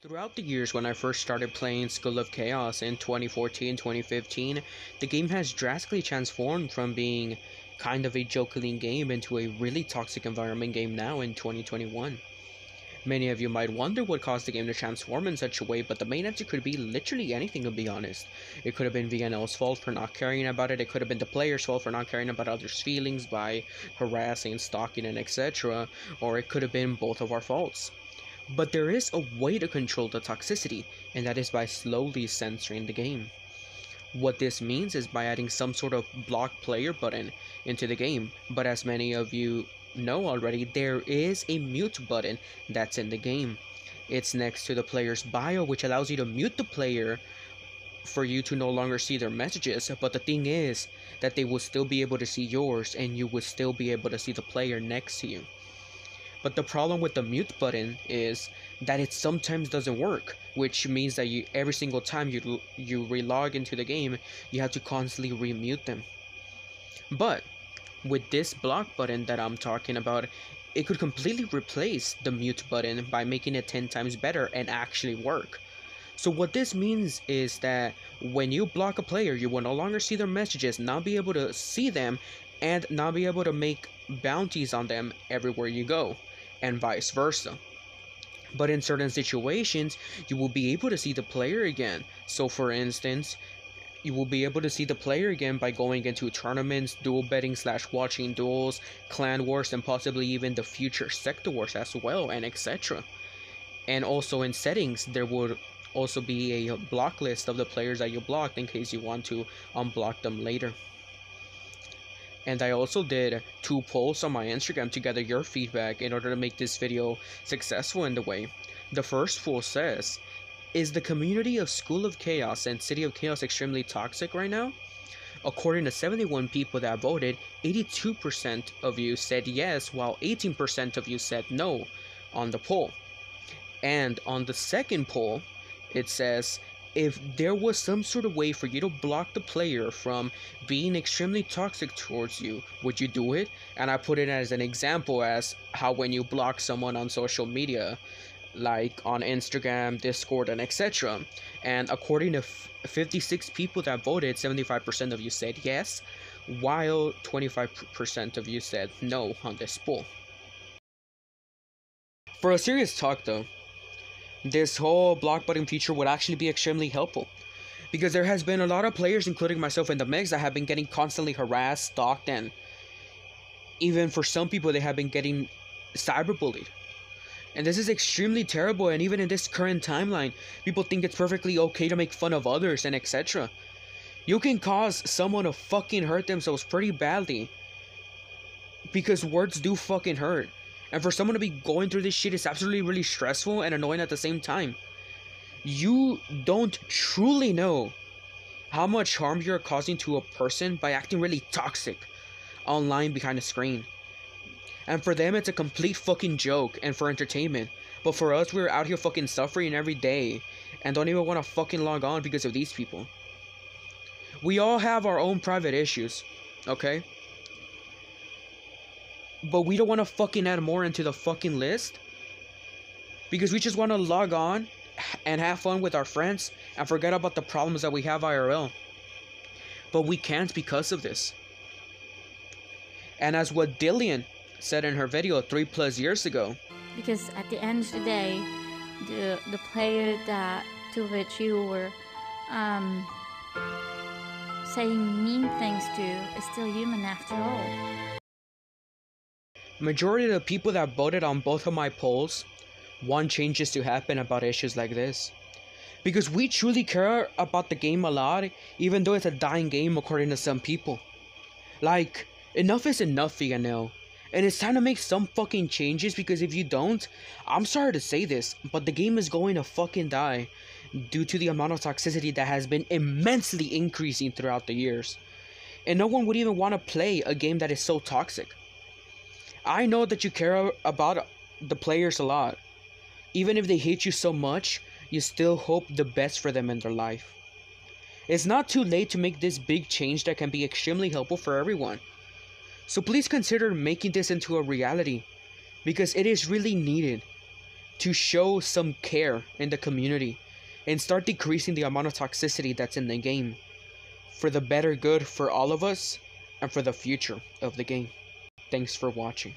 Throughout the years when I first started playing School of Chaos in 2014-2015, the game has drastically transformed from being kind of a joking game into a really toxic environment game now in 2021. Many of you might wonder what caused the game to transform in such a way, but the main answer could be literally anything, to be honest. It could have been VNL's fault for not caring about it, it could have been the player's fault for not caring about others' feelings by harassing, stalking, and etc., or it could have been both of our faults. But there is a way to control the toxicity, and that is by slowly censoring the game. What this means is by adding some sort of block player button into the game, but as many of you know already, there is a mute button that's in the game. It's next to the player's bio, which allows you to mute the player for you to no longer see their messages, but the thing is that they will still be able to see yours, and you will still be able to see the player next to you. But the problem with the mute button is that it sometimes doesn't work, which means that every single time you relog into the game, you have to constantly remute them. But with this block button that I'm talking about, it could completely replace the mute button by making it 10 times better and actually work. So what this means is that when you block a player, you will no longer see their messages, not be able to see them, and not be able to make bounties on them everywhere you go, and vice versa. But in certain situations, you will be able to see the player again. So for instance, you will be able to see the player again by going into tournaments, duel betting / watching duels, clan wars, and possibly even the future sector wars as well, and etc. And also in settings, there would also be a block list of the players that you blocked in case you want to unblock them later. And I also did 2 polls on my Instagram to gather your feedback in order to make this video successful in the way. The first poll says, is the community of School of Chaos and City of Chaos extremely toxic right now? According to 71 people that voted, 82% of you said yes, while 18% of you said no on the poll. And on the second poll, it says, if there was some sort of way for you to block the player from being extremely toxic towards you, would you do it? And I put it as an example as how when you block someone on social media, like on Instagram, Discord, and etc. And according to 56 people that voted, 75% of you said yes, while 25% of you said no on this poll. For a serious talk though, this whole block button feature would actually be extremely helpful, because there has been a lot of players, including myself in the mix, that have been getting constantly harassed, stalked, and even for some people they have been getting cyberbullied. And this is extremely terrible, and even in this current timeline, people think it's perfectly okay to make fun of others and etc. You can cause someone to fucking hurt themselves pretty badly, because words do fucking hurt. And for someone to be going through this shit is absolutely really stressful and annoying at the same time. You don't truly know how much harm you're causing to a person by acting really toxic online behind a screen. And for them, it's a complete fucking joke and for entertainment. But for us, we're out here fucking suffering every day and don't even want to fucking log on because of these people. We all have our own private issues, okay? But we don't want to fucking add more into the fucking list, because we just want to log on and have fun with our friends and forget about the problems that we have IRL. But we can't because of this. And as what Dillian said in her video 3+ years ago, because at the end of the day, the player that to which you were saying mean things to is still human after all. Majority of the people that voted on both of my polls want changes to happen about issues like this, because we truly care about the game a lot, even though it's a dying game according to some people. Like, enough is enough, VNL. And it's time to make some fucking changes, because if you don't, I'm sorry to say this, but the game is going to fucking die due to the amount of toxicity that has been immensely increasing throughout the years. And no one would even want to play a game that is so toxic. I know that you care about the players a lot. Even if they hate you so much, you still hope the best for them in their life. It's not too late to make this big change that can be extremely helpful for everyone. So please consider making this into a reality, because it is really needed. to show some care in the community and start decreasing the amount of toxicity that's in the game for the better good for all of us and for the future of the game. Thanks for watching.